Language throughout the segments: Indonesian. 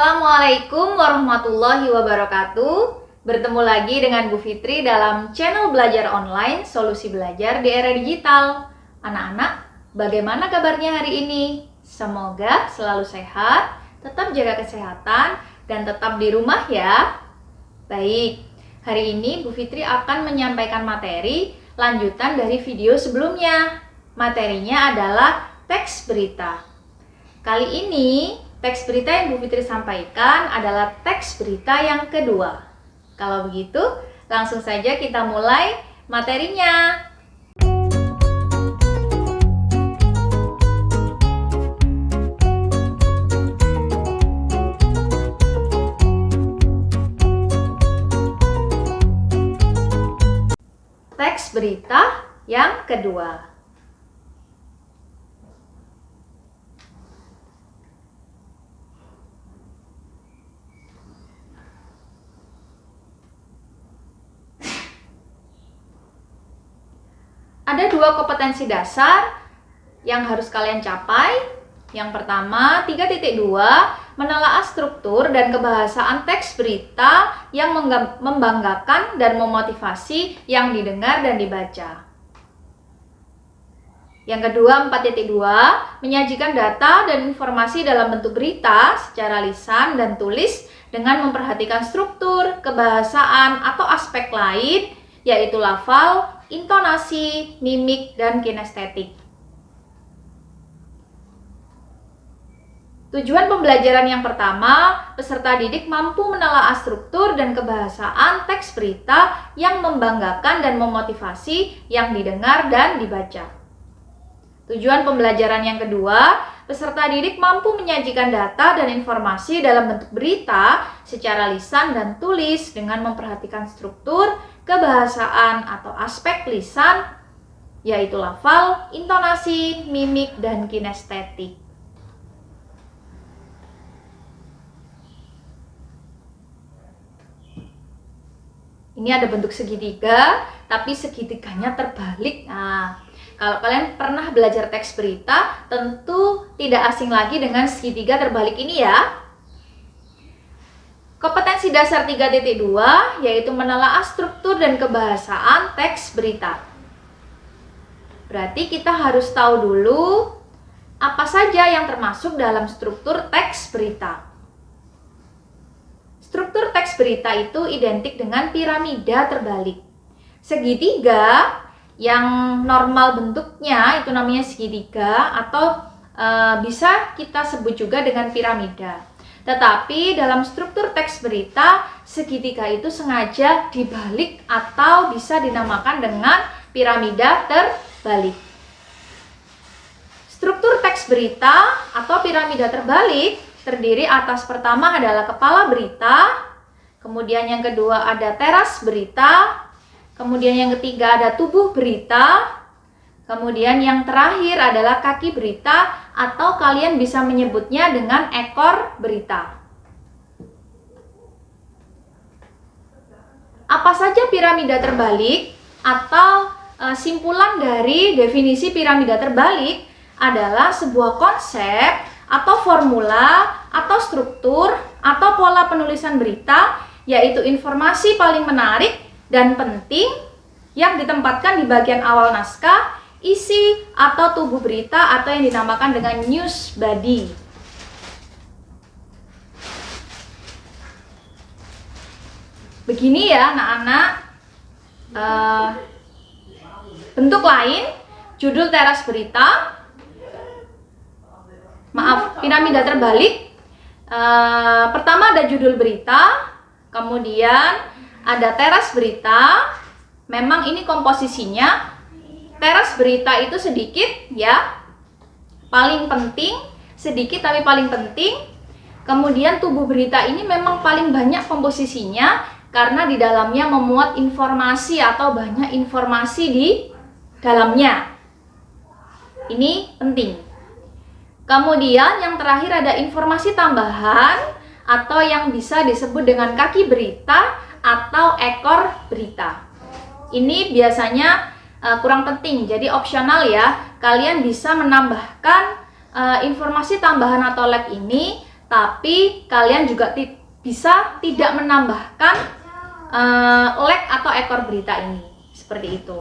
Assalamualaikum warahmatullahi wabarakatuh. Bertemu lagi dengan Bu Fitri dalam channel Belajar Online, Solusi Belajar di Era Digital. Anak-anak, bagaimana kabarnya hari ini? Semoga selalu sehat, tetap jaga kesehatan, dan tetap di rumah ya. Baik, hari ini Bu Fitri akan menyampaikan materi lanjutan dari video sebelumnya. Materinya adalah teks berita. Kali ini teks berita yang Bu Fitri sampaikan adalah teks berita yang kedua. Kalau begitu, langsung saja kita mulai materinya. Teks berita yang kedua. Ada dua kompetensi dasar yang harus kalian capai. Yang pertama, 3.2, menelaah struktur dan kebahasaan teks berita yang membanggakan dan memotivasi yang didengar dan dibaca. Yang kedua, 4.2, menyajikan data dan informasi dalam bentuk berita secara lisan dan tulis dengan memperhatikan struktur, kebahasaan, atau aspek lain, yaitu lafal, intonasi, mimik, dan kinestetik. Tujuan pembelajaran yang pertama, peserta didik mampu menelaah struktur dan kebahasaan teks berita yang membanggakan dan memotivasi yang didengar dan dibaca. Tujuan pembelajaran yang kedua, peserta didik mampu menyajikan data dan informasi dalam bentuk berita secara lisan dan tulis dengan memperhatikan struktur, kebahasaan atau aspek lisan, yaitu lafal, intonasi, mimik, dan kinestetik. Ini ada bentuk segitiga, tapi segitiganya terbalik. Nah, kalau kalian pernah belajar teks berita, tentu tidak asing lagi dengan segitiga terbalik ini ya. Kompetensi dasar 3.2 yaitu menelaah struktur dan kebahasaan teks berita. Berarti kita harus tahu dulu apa saja yang termasuk dalam struktur teks berita. Struktur teks berita itu identik dengan piramida terbalik. Segitiga yang normal bentuknya itu namanya segitiga atau bisa kita sebut juga dengan piramida. Tetapi dalam struktur teks berita, segitiga itu sengaja dibalik atau bisa dinamakan dengan piramida terbalik. Struktur teks berita atau piramida terbalik terdiri atas pertama adalah kepala berita, kemudian yang kedua ada teras berita, kemudian yang ketiga ada tubuh berita, kemudian yang terakhir adalah kaki berita atau kalian bisa menyebutnya dengan ekor berita. Apa saja piramida terbalik atau simpulan dari definisi piramida terbalik adalah sebuah konsep atau formula atau struktur atau pola penulisan berita, yaitu informasi paling menarik dan penting yang ditempatkan di bagian awal naskah, isi atau tubuh berita atau yang dinamakan dengan news body. Begini ya anak-anak, bentuk lain, judul teras berita, piramida terbalik. Pertama ada judul berita, kemudian ada teras berita. Memang ini komposisinya, teras berita itu sedikit ya, paling penting, sedikit tapi paling penting. Kemudian tubuh berita ini memang paling banyak komposisinya karena di dalamnya memuat informasi atau banyak informasi di dalamnya. Ini penting. Kemudian yang terakhir ada informasi tambahan atau yang bisa disebut dengan kaki berita atau ekor berita. Ini biasanya kurang penting, jadi opsional ya. Kalian bisa menambahkan informasi tambahan atau lab ini tapi kalian juga bisa tidak menambahkan leg atau ekor berita ini, seperti itu.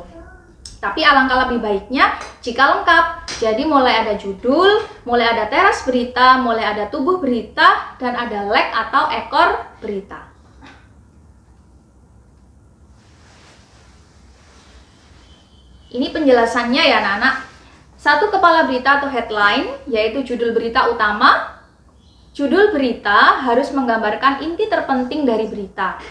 Tapi alangkah lebih baiknya jika lengkap. Jadi mulai ada judul, mulai ada teras berita, mulai ada tubuh berita, dan ada leg atau ekor berita. Ini penjelasannya ya anak-anak. Satu kepala berita atau headline, yaitu judul berita utama. Judul berita harus menggambarkan inti terpenting dari berita.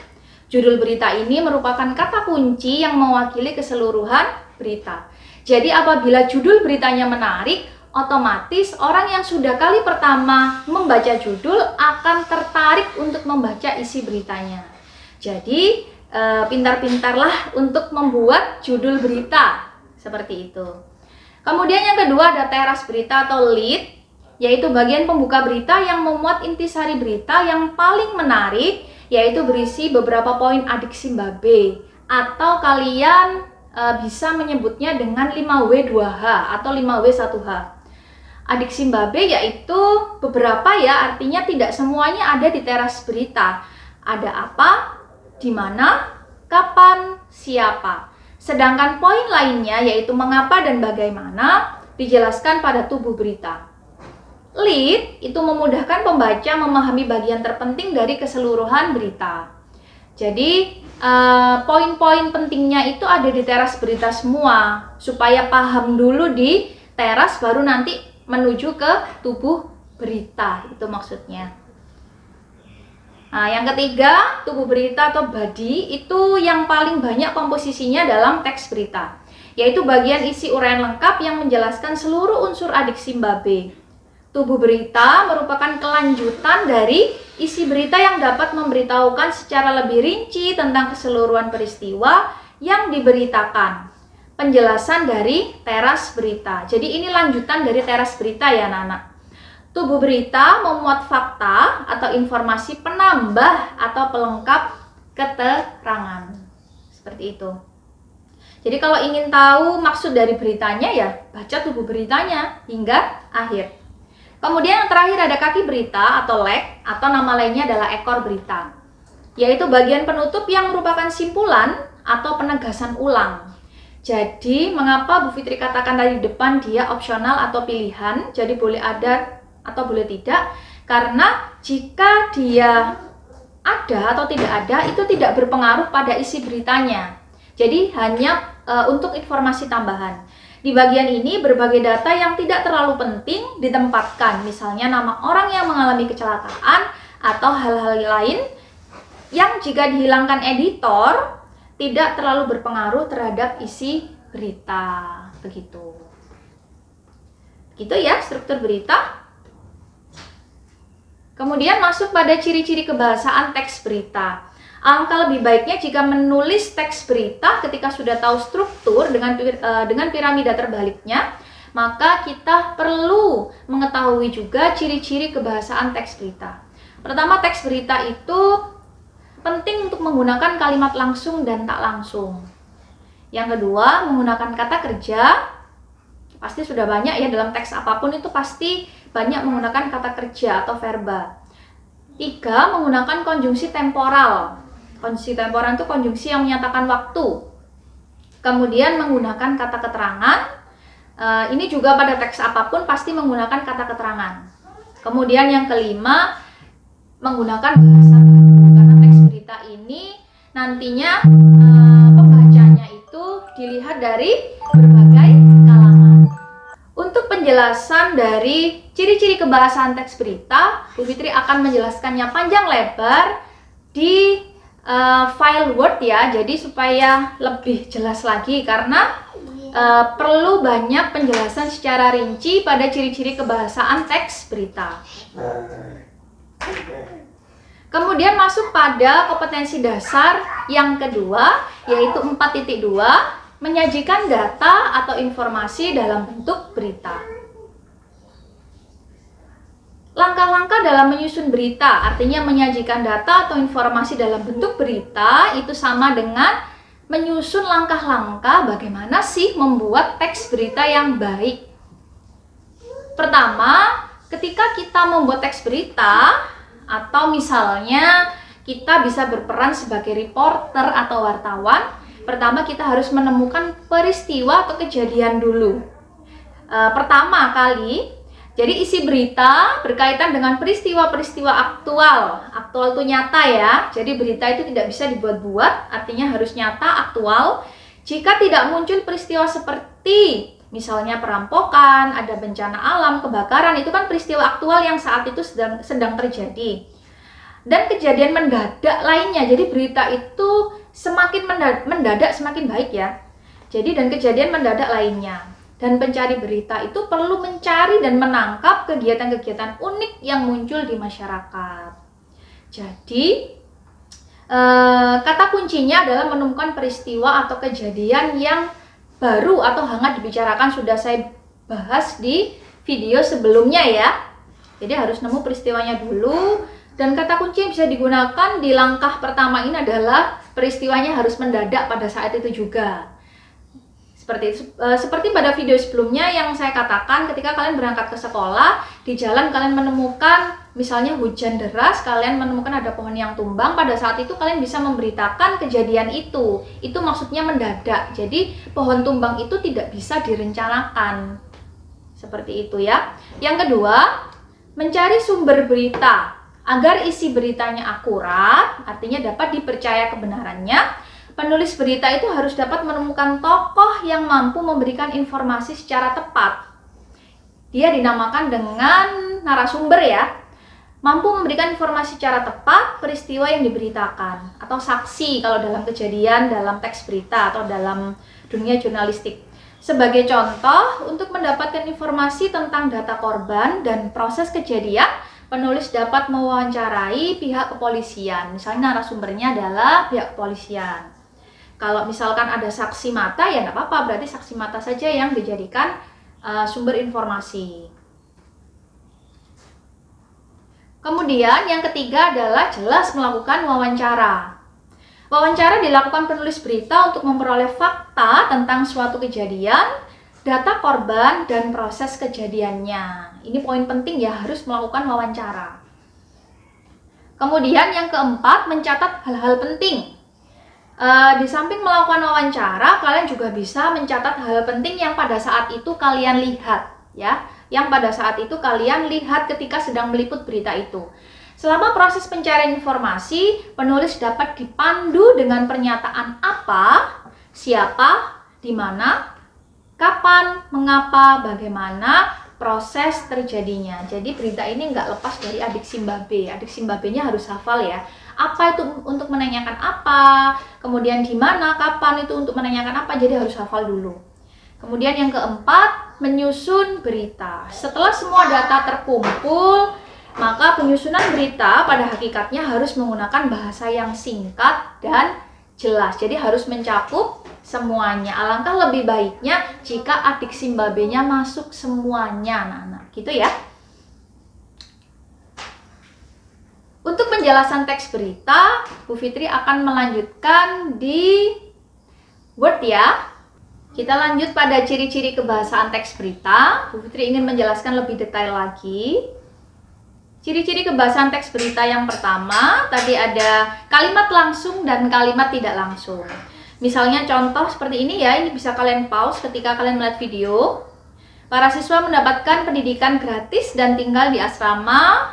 Judul berita ini merupakan kata kunci yang mewakili keseluruhan berita. Jadi apabila judul beritanya menarik, otomatis orang yang sudah kali pertama membaca judul akan tertarik untuk membaca isi beritanya. Jadi pintar-pintarlah untuk membuat judul berita seperti itu. Kemudian yang kedua ada teras berita atau lead, yaitu bagian pembuka berita yang memuat intisari berita yang paling menarik, yaitu berisi beberapa poin adik Simbabe, atau kalian bisa menyebutnya dengan 5W2H atau 5W1H. Adik Simbabe yaitu beberapa ya, artinya tidak semuanya ada di teras berita. Ada apa, di mana, kapan, siapa. Sedangkan poin lainnya yaitu mengapa dan bagaimana dijelaskan pada tubuh berita. Lead itu memudahkan pembaca memahami bagian terpenting dari keseluruhan berita. Jadi poin-poin pentingnya itu ada di teras berita semua, supaya paham dulu di teras baru nanti menuju ke tubuh berita, itu maksudnya. Nah, yang ketiga, tubuh berita atau body itu yang paling banyak komposisinya dalam teks berita, yaitu bagian isi uraian lengkap yang menjelaskan seluruh unsur adik Simbabe. Tubuh berita merupakan kelanjutan dari isi berita yang dapat memberitahukan secara lebih rinci tentang keseluruhan peristiwa yang diberitakan. Penjelasan dari teras berita. Jadi ini lanjutan dari teras berita ya anak-anak. Tubuh berita memuat fakta atau informasi penambah atau pelengkap keterangan. Seperti itu. Jadi kalau ingin tahu maksud dari beritanya ya baca tubuh beritanya hingga akhir. Kemudian yang terakhir ada kaki berita atau leg, atau nama lainnya adalah ekor berita, yaitu bagian penutup yang merupakan simpulan atau penegasan ulang. Jadi mengapa Bu Fitri katakan tadi di depan dia opsional atau pilihan, jadi boleh ada atau boleh tidak, karena jika dia ada atau tidak ada itu tidak berpengaruh pada isi beritanya. Jadi hanya untuk informasi tambahan. Di bagian ini berbagai data yang tidak terlalu penting ditempatkan, misalnya nama orang yang mengalami kecelakaan atau hal-hal lain yang jika dihilangkan editor tidak terlalu berpengaruh terhadap isi berita. Begitu. Gitu ya struktur berita. Kemudian masuk pada ciri-ciri kebahasaan teks berita. Alangkah lebih baiknya jika menulis teks berita ketika sudah tahu struktur dengan piramida terbaliknya, maka kita perlu mengetahui juga ciri-ciri kebahasaan teks berita. Pertama, teks berita itu penting untuk menggunakan kalimat langsung dan tak langsung. Yang kedua, menggunakan kata kerja. Pasti sudah banyak ya dalam teks apapun itu pasti banyak menggunakan kata kerja atau verba. 3, menggunakan konjungsi temporal. Konjungsi temporal itu konjungsi yang menyatakan waktu. Kemudian menggunakan kata keterangan. Ini juga pada teks apapun pasti menggunakan kata keterangan. Kemudian yang kelima, menggunakan bahasa baku. Karena teks berita ini nantinya pembacanya itu dilihat dari berbagai kalangan. Untuk penjelasan dari ciri-ciri kebahasaan teks berita, Bu Fitri akan menjelaskannya panjang lebar di file Word ya, jadi supaya lebih jelas lagi karena perlu banyak penjelasan secara rinci pada ciri-ciri kebahasaan teks berita. Kemudian masuk pada kompetensi dasar yang kedua, yaitu 4.2, menyajikan data atau informasi dalam bentuk berita. Langkah-langkah dalam menyusun berita, artinya menyajikan data atau informasi dalam bentuk berita, itu sama dengan menyusun langkah-langkah bagaimana sih membuat teks berita yang baik. Pertama, ketika kita membuat teks berita, atau misalnya kita bisa berperan sebagai reporter atau wartawan, pertama kita harus menemukan peristiwa atau kejadian dulu. Pertama kali, jadi isi berita berkaitan dengan peristiwa-peristiwa aktual. Aktual itu nyata ya, jadi berita itu tidak bisa dibuat-buat, artinya harus nyata, aktual. Jika tidak muncul peristiwa seperti misalnya perampokan, ada bencana alam, kebakaran, itu kan peristiwa aktual yang saat itu sedang terjadi. Dan kejadian mendadak lainnya, jadi berita itu semakin mendadak semakin baik ya. Jadi dan kejadian mendadak lainnya. Dan pencari berita itu perlu mencari dan menangkap kegiatan-kegiatan unik yang muncul di masyarakat. Jadi kata kuncinya adalah menemukan peristiwa atau kejadian yang baru atau hangat dibicarakan, sudah saya bahas di video sebelumnya ya. Jadi harus nemu peristiwanya dulu, dan kata kunci yang bisa digunakan di langkah pertama ini adalah peristiwanya harus mendadak pada saat itu juga. Seperti pada video sebelumnya yang saya katakan, ketika kalian berangkat ke sekolah, di jalan kalian menemukan misalnya hujan deras, kalian menemukan ada pohon yang tumbang, pada saat itu kalian bisa memberitakan kejadian itu. Itu maksudnya mendadak. Jadi pohon tumbang itu tidak bisa direncanakan. Seperti itu ya. Yang kedua, mencari sumber berita agar isi beritanya akurat, artinya dapat dipercaya kebenarannya. Penulis berita itu harus dapat menemukan tokoh yang mampu memberikan informasi secara tepat. Dia dinamakan dengan narasumber ya. Mampu memberikan informasi secara tepat peristiwa yang diberitakan, atau saksi kalau dalam kejadian, dalam teks berita atau dalam dunia jurnalistik. Sebagai contoh, untuk mendapatkan informasi tentang data korban dan proses kejadian, penulis dapat mewawancarai pihak kepolisian. Misalnya narasumbernya adalah pihak kepolisian. Kalau misalkan ada saksi mata, ya nggak apa-apa, berarti saksi mata saja yang dijadikan sumber informasi. Kemudian yang ketiga adalah jelas melakukan wawancara. Wawancara dilakukan penulis berita untuk memperoleh fakta tentang suatu kejadian, data korban, dan proses kejadiannya. Ini poin penting ya, harus melakukan wawancara. Kemudian yang keempat, mencatat hal-hal penting. Di samping melakukan wawancara, kalian juga bisa mencatat hal penting yang pada saat itu kalian lihat ya, yang pada saat itu kalian lihat ketika sedang meliput berita itu. Selama proses pencarian informasi, penulis dapat dipandu dengan pernyataan apa, siapa, di mana, kapan, mengapa, bagaimana proses terjadinya. Jadi berita ini nggak lepas dari adik Simbabe. Adik Simbabenya harus hafal ya. Apa itu untuk menanyakan apa, kemudian di mana, kapan itu untuk menanyakan apa, jadi harus hafal dulu. Kemudian yang keempat, menyusun berita. Setelah semua data terkumpul, maka penyusunan berita pada hakikatnya harus menggunakan bahasa yang singkat dan jelas. Jadi harus mencakup semuanya. Alangkah lebih baiknya jika adik Simbabenya masuk semuanya, anak-anak. Gitu ya. Untuk penjelasan teks berita, Bu Fitri akan melanjutkan di Word ya. Kita lanjut pada ciri-ciri kebahasaan teks berita. Bu Fitri ingin menjelaskan lebih detail lagi. Ciri-ciri kebahasaan teks berita yang pertama, tadi ada kalimat langsung dan kalimat tidak langsung. Misalnya contoh seperti ini ya, ini bisa kalian pause ketika kalian melihat video. Para siswa mendapatkan pendidikan gratis dan tinggal di asrama,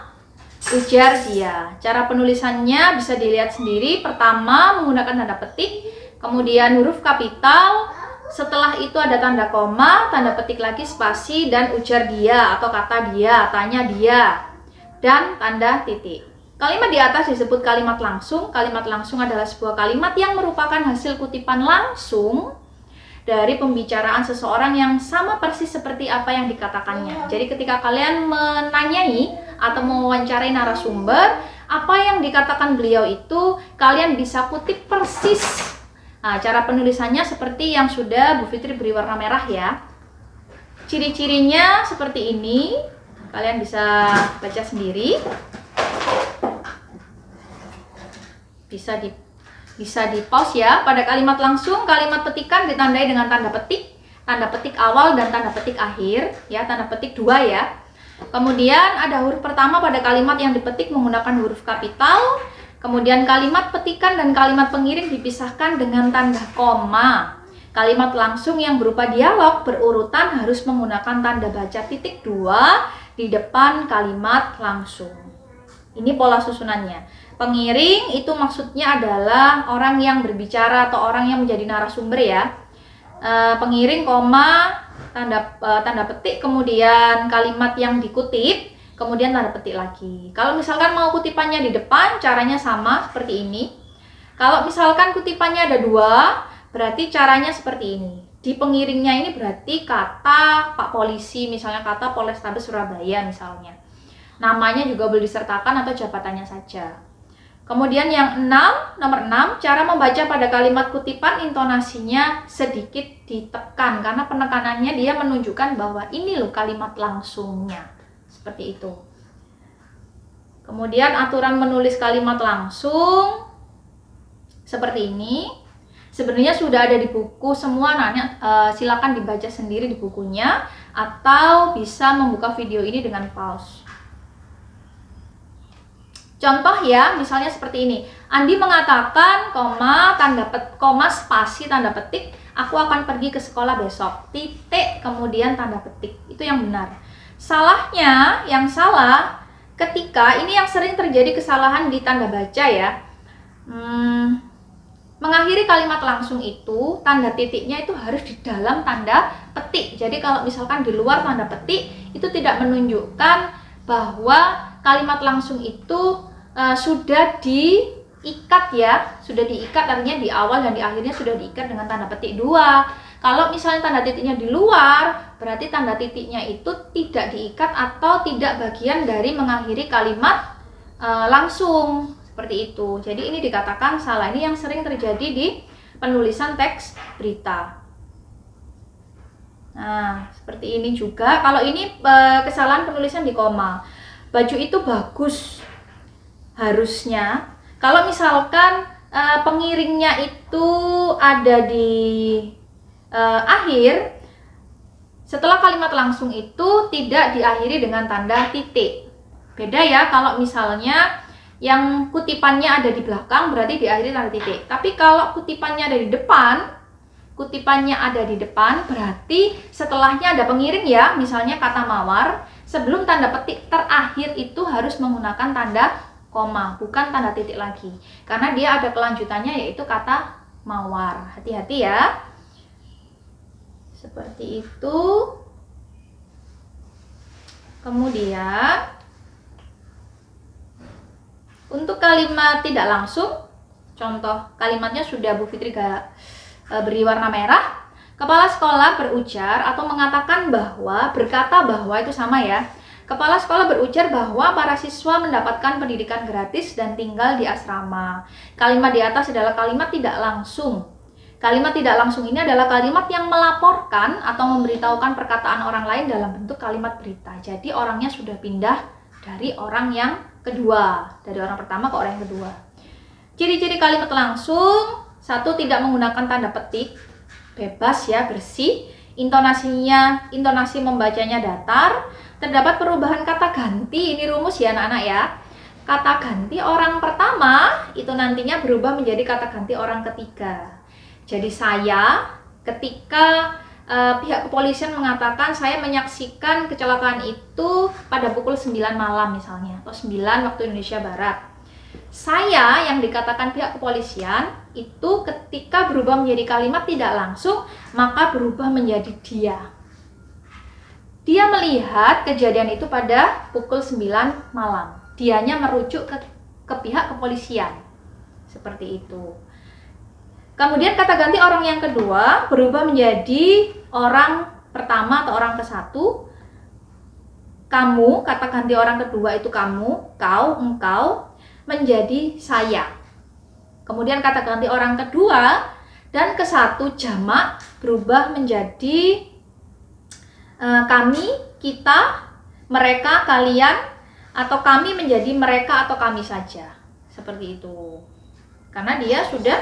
ujar dia. Cara penulisannya bisa dilihat sendiri. Pertama menggunakan tanda petik, kemudian huruf kapital, setelah itu ada tanda koma, tanda petik lagi spasi, dan ujar dia atau kata dia, tanya dia, dan tanda titik. Kalimat di atas disebut kalimat langsung. Kalimat langsung adalah sebuah kalimat yang merupakan hasil kutipan langsung dari pembicaraan seseorang yang sama persis seperti apa yang dikatakannya. Jadi ketika kalian menanyai atau mewawancarai narasumber, apa yang dikatakan beliau itu kalian bisa kutip persis. Nah, cara penulisannya seperti yang sudah Bu Fitri beri warna merah ya. Ciri-cirinya seperti ini. Kalian bisa baca sendiri. Bisa di pause ya. Pada kalimat langsung, kalimat petikan ditandai dengan tanda petik awal dan tanda petik akhir ya, tanda petik 2 ya. Kemudian ada huruf pertama pada kalimat yang dipetik menggunakan huruf kapital. Kemudian kalimat petikan dan kalimat pengiring dipisahkan dengan tanda koma. Kalimat langsung yang berupa dialog berurutan harus menggunakan tanda baca titik 2 di depan kalimat langsung. Ini pola susunannya. Pengiring itu maksudnya adalah orang yang berbicara atau orang yang menjadi narasumber ya. Pengiring koma, tanda petik, kemudian kalimat yang dikutip, kemudian tanda petik lagi. Kalau misalkan mau kutipannya di depan, caranya sama seperti ini. Kalau misalkan kutipannya ada 2, berarti caranya seperti ini. Di pengiringnya ini berarti kata Pak Polisi, misalnya kata Polrestabes Surabaya misalnya. Namanya juga boleh disertakan atau jabatannya saja. Kemudian yang nomor 6, cara membaca pada kalimat kutipan intonasinya sedikit ditekan karena penekanannya dia menunjukkan bahwa ini loh kalimat langsungnya. Seperti itu. Kemudian aturan menulis kalimat langsung seperti ini. Sebenarnya sudah ada di buku semua, silakan dibaca sendiri di bukunya atau bisa membuka video ini dengan pause. Contoh ya, misalnya seperti ini. Andi mengatakan, koma spasi tanda petik, aku akan pergi ke sekolah besok. Titik, kemudian tanda petik. Itu yang benar. Salahnya, yang salah, ketika ini yang sering terjadi kesalahan di tanda baca ya. Mengakhiri kalimat langsung itu, tanda titiknya itu harus di dalam tanda petik. Jadi kalau misalkan di luar tanda petik, itu tidak menunjukkan bahwa kalimat langsung itu sudah diikat ya, sudah diikat artinya di awal dan di akhirnya sudah diikat dengan tanda petik 2. Kalau misalnya tanda titiknya di luar, berarti tanda titiknya itu tidak diikat atau tidak bagian dari mengakhiri kalimat langsung, seperti itu. Jadi ini dikatakan salah. Ini yang sering terjadi di penulisan teks berita. Nah, seperti ini juga. Kalau ini kesalahan penulisan di koma. Baju itu bagus. Harusnya kalau misalkan pengiringnya itu ada di akhir, setelah kalimat langsung itu tidak diakhiri dengan tanda titik. Beda ya, kalau misalnya yang kutipannya ada di belakang berarti diakhiri tanda titik. Tapi kalau kutipannya ada di depan berarti setelahnya ada pengiring ya, misalnya kata mawar, sebelum tanda petik terakhir itu harus menggunakan tanda koma, bukan tanda titik lagi. Karena dia ada kelanjutannya yaitu kata mawar. Hati-hati ya. Seperti itu. Kemudian untuk kalimat tidak langsung, contoh kalimatnya sudah Bu Fitri beri warna merah. Kepala sekolah berujar atau mengatakan bahwa, berkata bahwa itu sama ya. Kepala sekolah berujar bahwa para siswa mendapatkan pendidikan gratis dan tinggal di asrama. Kalimat di atas adalah kalimat tidak langsung. Kalimat tidak langsung ini adalah kalimat yang melaporkan atau memberitahukan perkataan orang lain dalam bentuk kalimat berita. Jadi orangnya sudah pindah dari orang yang kedua, dari orang pertama ke orang yang kedua. Ciri-ciri kalimat langsung: 1. Tidak menggunakan tanda petik, bebas ya, bersih. Intonasi membacanya datar. Terdapat perubahan kata ganti, ini rumus ya anak-anak ya. Kata ganti orang pertama itu nantinya berubah menjadi kata ganti orang ketiga. Jadi saya, ketika pihak kepolisian mengatakan saya menyaksikan kecelakaan itu pada pukul 9 malam misalnya, atau 9 waktu Indonesia Barat. Saya yang dikatakan pihak kepolisian itu ketika berubah menjadi kalimat tidak langsung, maka berubah menjadi dia. Dia melihat kejadian itu pada pukul 9 malam. Dianya merujuk ke pihak kepolisian. Seperti itu. Kemudian kata ganti orang yang kedua berubah menjadi orang pertama atau orang ke-1. Kamu, kata ganti orang kedua itu kamu, kau, engkau, menjadi saya. Kemudian kata ganti orang kedua dan ke-1 jamak berubah menjadi kami, kita, mereka, kalian, atau kami menjadi mereka atau kami saja. Seperti itu. Karena dia sudah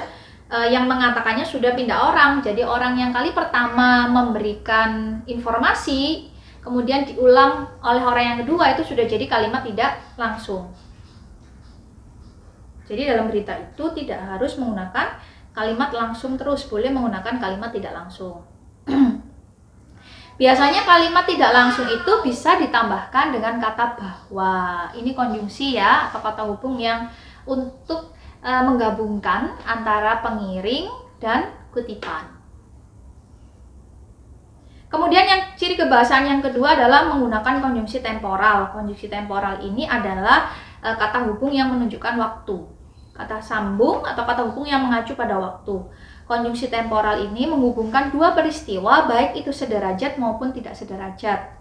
yang mengatakannya sudah pindah orang. Jadi orang yang kali pertama memberikan informasi, kemudian diulang oleh orang yang kedua, itu sudah jadi kalimat tidak langsung. Jadi dalam berita itu tidak harus menggunakan kalimat langsung terus, boleh menggunakan kalimat tidak langsung. Biasanya kalimat tidak langsung itu bisa ditambahkan dengan kata bahwa. Ini konjungsi ya, atau kata hubung yang untuk menggabungkan antara pengiring dan kutipan. Kemudian yang ciri kebahasaan yang kedua adalah menggunakan konjungsi temporal. Konjungsi temporal ini adalah kata hubung yang menunjukkan waktu. Kata sambung atau kata hubung yang mengacu pada waktu. Konjungsi temporal ini menghubungkan dua peristiwa, baik itu sederajat maupun tidak sederajat.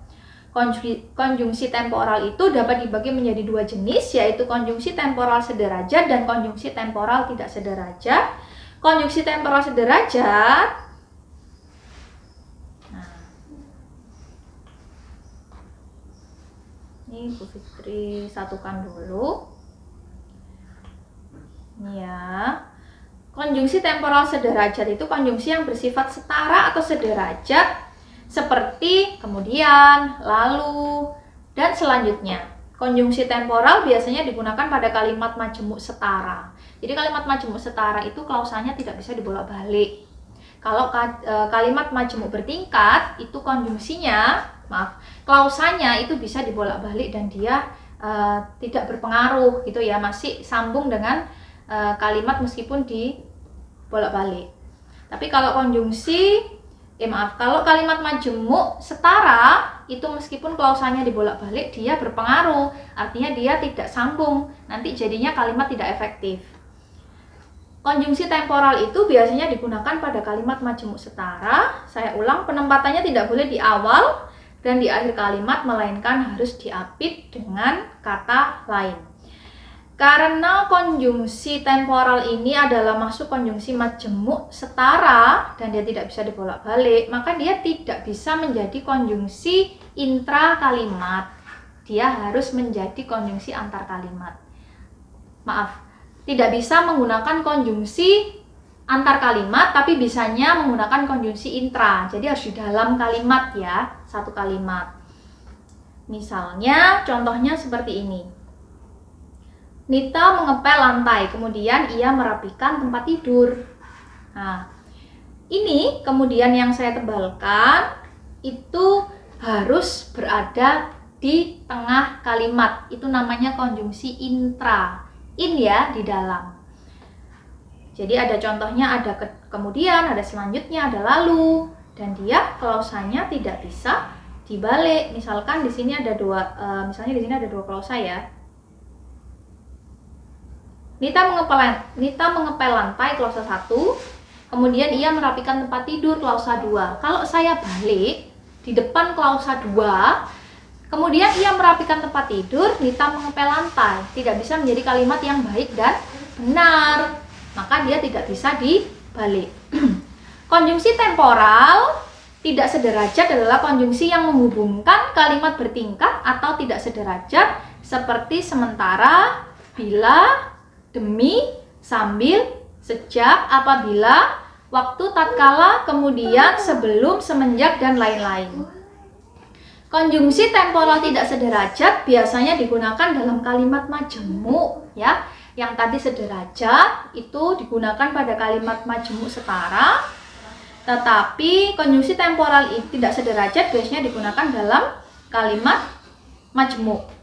Konjungsi temporal itu dapat dibagi menjadi dua jenis, yaitu konjungsi temporal sederajat dan konjungsi temporal tidak sederajat. Konjungsi temporal sederajat, nah, ini Bu Fitri satukan dulu. Ya, konjungsi temporal sederajat itu konjungsi yang bersifat setara atau sederajat, seperti kemudian, lalu, dan selanjutnya. Konjungsi temporal biasanya digunakan pada kalimat majemuk setara. Jadi kalimat majemuk setara itu klausanya tidak bisa dibolak-balik. Kalau kalimat majemuk bertingkat itu klausanya itu bisa dibolak-balik dan dia tidak berpengaruh gitu ya, masih sambung dengan kalimat meskipun dibolak-balik. Tapi kalau kalau kalimat majemuk setara itu meskipun klausanya dibolak-balik dia berpengaruh, artinya dia tidak sambung, nanti jadinya kalimat tidak efektif. Konjungsi temporal itu biasanya digunakan pada kalimat majemuk setara. Saya ulang, penempatannya tidak boleh di awal dan di akhir kalimat, melainkan harus diapit dengan kata lain. Karena konjungsi temporal ini adalah masuk konjungsi majemuk setara dan dia tidak bisa dibolak-balik, maka dia tidak bisa menjadi konjungsi intra kalimat. Dia harus menjadi konjungsi antar kalimat. Maaf, tidak bisa menggunakan konjungsi antar kalimat, tapi bisanya menggunakan konjungsi intra. Jadi harus di dalam kalimat ya, satu kalimat. Misalnya, contohnya seperti ini. Nita mengepel lantai, kemudian ia merapikan tempat tidur. Nah, ini kemudian yang saya tebalkan itu harus berada di tengah kalimat. Itu namanya konjungsi intra. In ya, di dalam. Jadi ada contohnya, ada kemudian, ada selanjutnya, ada lalu, dan dia klausanya tidak bisa dibalik. Misalkan di sini ada misalnya di sini ada dua klausa ya. Nita mengepel lantai, klausa 1. Kemudian ia merapikan tempat tidur, klausa 2. Kalau saya balik di depan klausa 2, kemudian ia merapikan tempat tidur, Nita mengepel lantai, tidak bisa menjadi kalimat yang baik dan benar, maka dia tidak bisa dibalik. Konjungsi temporal tidak sederajat adalah konjungsi yang menghubungkan kalimat bertingkat atau tidak sederajat, seperti sementara, bila, demi, sambil, sejak, apabila, waktu, tatkala, kemudian, sebelum, semenjak, dan lain-lain. Konjungsi temporal tidak sederajat biasanya digunakan dalam kalimat majemuk ya. Yang tadi sederajat itu digunakan pada kalimat majemuk setara. Tetapi konjungsi temporal tidak sederajat biasanya digunakan dalam kalimat majemuk.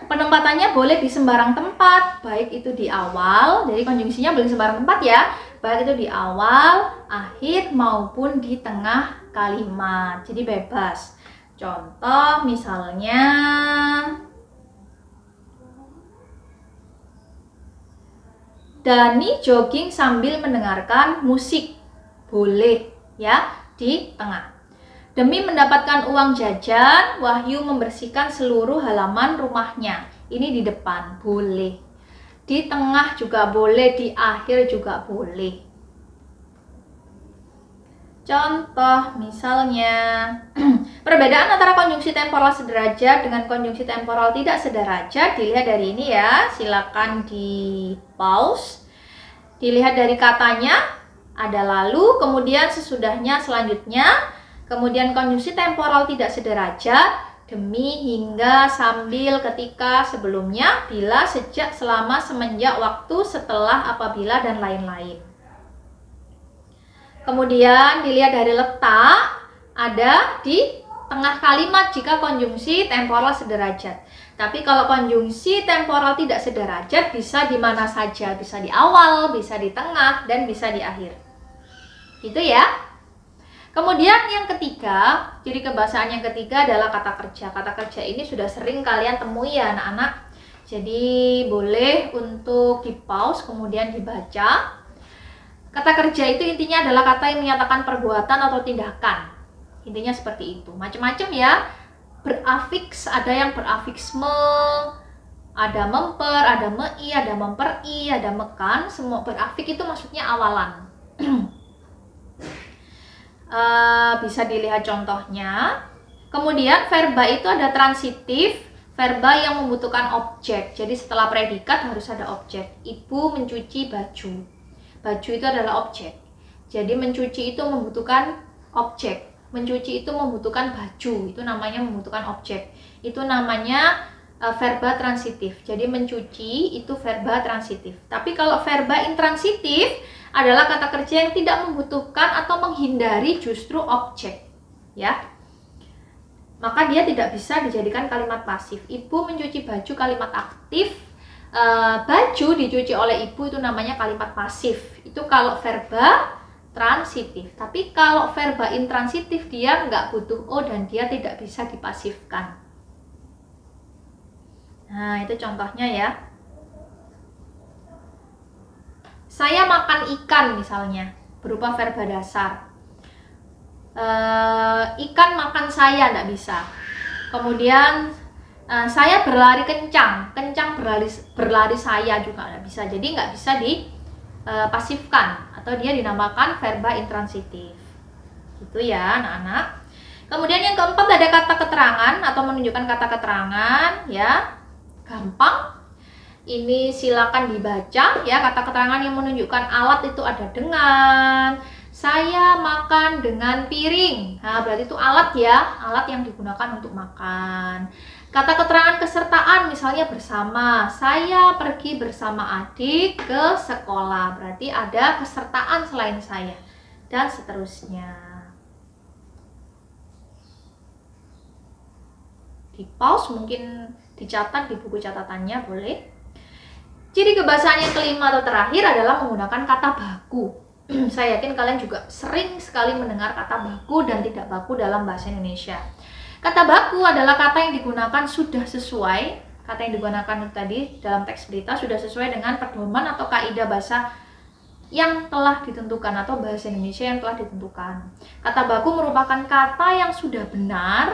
Penempatannya boleh di sembarang tempat, baik itu di awal, jadi konjungsinya boleh sembarang tempat ya, baik itu di awal, akhir, maupun di tengah kalimat, jadi bebas. Contoh misalnya, Dani jogging sambil mendengarkan musik, boleh ya, di tengah. Demi mendapatkan uang jajan, Wahyu membersihkan seluruh halaman rumahnya. Ini di depan, boleh. Di tengah juga boleh, di akhir juga boleh. Contoh misalnya, perbedaan antara konjungsi temporal sederajat dengan konjungsi temporal tidak sederajat dilihat dari ini ya. Silakan di pause. Dilihat dari katanya, ada lalu, kemudian sesudahnya, selanjutnya. Kemudian konjungsi temporal tidak sederajat, demi, hingga, sambil, ketika, sebelumnya, bila, sejak, selama, semenjak, waktu, setelah, apabila, dan lain-lain. Kemudian dilihat dari letak, ada di tengah kalimat jika konjungsi temporal sederajat. Tapi kalau konjungsi temporal tidak sederajat bisa di mana saja, bisa di awal, bisa di tengah, dan bisa di akhir. Gitu ya. Kemudian yang ketiga, ciri kebahasaan yang ketiga adalah kata kerja. Kata kerja ini sudah sering kalian temui ya anak-anak. Jadi boleh untuk di pause kemudian dibaca. Kata kerja itu intinya adalah kata yang menyatakan perbuatan atau tindakan. Intinya seperti itu. Macam-macam ya. Berafiks, ada yang berafiksme, ada memper, ada mei, ada memperi, ada mekan. Semua berafiks itu maksudnya awalan. Bisa dilihat contohnya. Kemudian verba itu ada transitif, verba yang membutuhkan objek. Jadi setelah predikat harus ada objek. Ibu mencuci baju. Baju itu adalah objek. Jadi mencuci itu membutuhkan objek. Mencuci itu membutuhkan baju, itu namanya membutuhkan objek. Itu namanya verba transitif. Jadi mencuci itu verba transitif. Tapi kalau verba intransitif adalah kata kerja yang tidak membutuhkan atau menghindari justru objek, ya. Maka dia tidak bisa dijadikan kalimat pasif. Ibu mencuci baju kalimat aktif. Baju dicuci oleh ibu itu namanya kalimat pasif. Itu kalau verba transitif. Tapi kalau verba intransitif dia nggak butuh O dan dia tidak bisa dipasifkan. Nah, itu contohnya ya. Saya makan ikan misalnya, berupa verba dasar. Ikan makan saya nggak bisa. Kemudian saya berlari kencang, kencang berlari saya juga nggak bisa. Jadi nggak bisa dipasifkan atau dia dinamakan verba intransitif. Gitu ya anak-anak. Kemudian yang keempat ada kata keterangan atau menunjukkan kata keterangan, ya. Gampang. Ini silakan dibaca ya, kata keterangan yang menunjukkan alat itu ada dengan. Saya makan dengan piring. Nah, berarti itu alat ya, alat yang digunakan untuk makan. Kata keterangan kesertaan misalnya bersama. Saya pergi bersama adik ke sekolah. Berarti ada kesertaan selain saya. Dan seterusnya. Di pause, mungkin dicatat di buku catatannya boleh. Ciri kebahasaan yang kelima atau terakhir adalah menggunakan kata baku. Saya yakin kalian juga sering sekali mendengar kata baku dan tidak baku dalam bahasa Indonesia. Kata baku adalah kata yang digunakan sudah sesuai, kata yang digunakan tadi dalam teks berita sudah sesuai dengan pedoman atau kaidah bahasa yang telah ditentukan atau bahasa Indonesia yang telah ditentukan. Kata baku merupakan kata yang sudah benar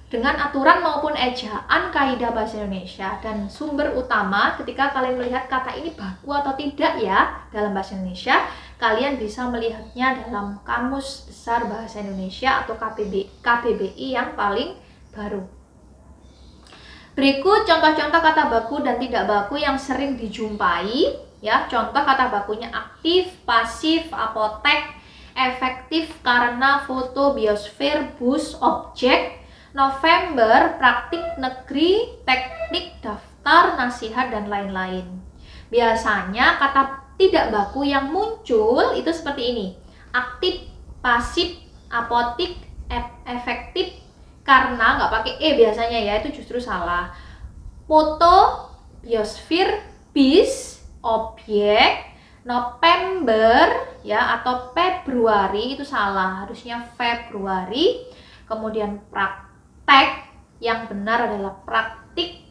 dengan aturan maupun ejaan kaidah bahasa Indonesia, dan sumber utama ketika kalian melihat kata ini baku atau tidak ya dalam bahasa Indonesia, kalian bisa melihatnya dalam Kamus Besar Bahasa Indonesia atau KBBI yang paling baru. Berikut contoh-contoh kata baku dan tidak baku yang sering dijumpai ya. Contoh kata bakunya aktif, pasif, apotek, efektif, karena, foto, biosfer, bus, objek, November, praktik, negeri, teknik, daftar, nasihat, dan lain-lain. Biasanya kata tidak baku yang muncul itu seperti ini. Aktif, pasif, apotik, efektif, karena, nggak pakai E biasanya ya, itu justru salah. Foto, biosfer, bis, objek, November ya atau Februari itu salah, harusnya Februari. Kemudian praktik, yang benar adalah praktik.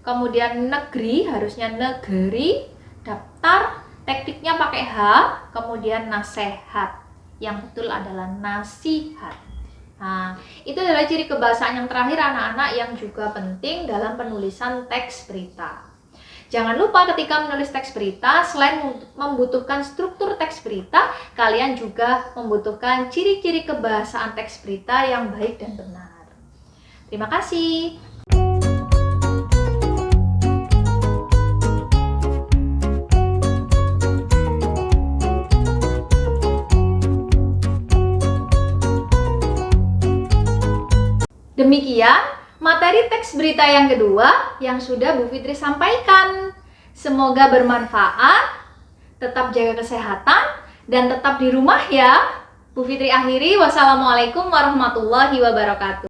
Kemudian negeri harusnya negeri, daftar tekniknya pakai H, kemudian nasihat yang betul adalah nasihat. Nah, itu adalah ciri kebahasaan yang terakhir anak-anak yang juga penting dalam penulisan teks berita. Jangan lupa ketika menulis teks berita, selain membutuhkan struktur teks berita, kalian juga membutuhkan ciri-ciri kebahasaan teks berita yang baik dan benar. Terima kasih. Demikian materi teks berita yang kedua yang sudah Bu Fitri sampaikan. Semoga bermanfaat, tetap jaga kesehatan, dan tetap di rumah ya. Bu Fitri akhiri, wassalamualaikum warahmatullahi wabarakatuh.